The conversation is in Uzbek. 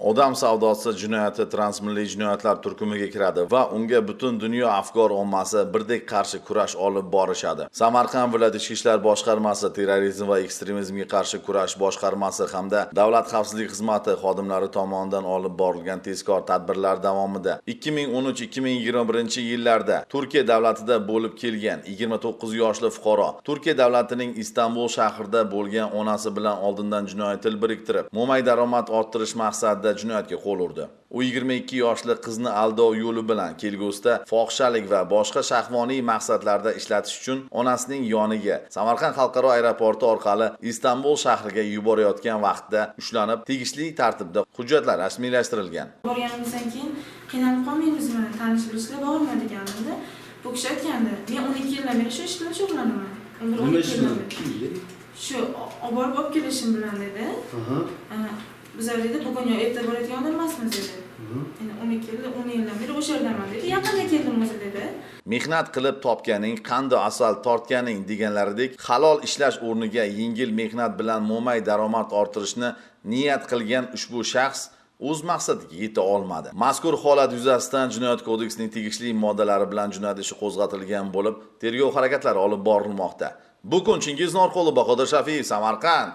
Odam savdosi jinoyati transmilliy jinoyatlar turkumiga kiradi va unga butun dunyo afgor ommasi birdek qarshi kurash olib borishadi. Samarqand viloyat ichki ishlar boshqarmasi, terrorizm va ekstremizmga qarshi kurash boshqarmasi hamda davlat xavfsizlik xizmati xodimlari tomonidan olib borilgan tezkor tadbirlar davomida 2013-2021-yillarda Turkiya davlatida bo'lib kelgan 29 yoshli fuqaro Turkiya davlatining Istanbul shahrida bo'lgan onasi bilan oldindan jinoiy til biriktirib, mo'may daromad orttirish maqsadida jinoyatga qo'l urdi. U 22 yoshli qizni aldov yo'li bilan kelgusida fohishalik va boshqa shahvoniy maqsadlarda ishlatish uchun onasining yoniga Samarqand xalqaro aeroporti orqali Istanbul shahriga yuborayotgan vaqtda ushlanib, tegishli tartibda hujjatlar rasmiylashtirilgan. Borganimizdan keyin qiynalib qolmaymizmi, tanish bilishlar bormi deganimda, bu kishi aytgandi, men 12 yildan beri shu ish bilan shug'ullanaman. Nima ish bilan? Shu olib kelishim bilan dedi. Bizlar dedi, bugun yo erta boradigan emasmiz dedi. Endi 12 yil, 10 yildan beri o'sha yerdaman dedi. Yaqinda keldim o'zi dedi. Mehnat qilib topganing, qandi asal tortganing deganlaridek, halol ishlash o'rniga yengil mehnat bilan mo'may daromad orttirishni niyat qilgan ushbu shaxs o'z maqsadiga yeta olmadi. Mazkur holat yuzasidan Jinoyat kodeksining tegishli moddalari bilan jinoyat ishi qo'zg'atilgan bo'lib, tergov harakatlari olib borilmoqda. Bu kun Chingiz Norqulov, Bahodir Shafiyev, Samarqand.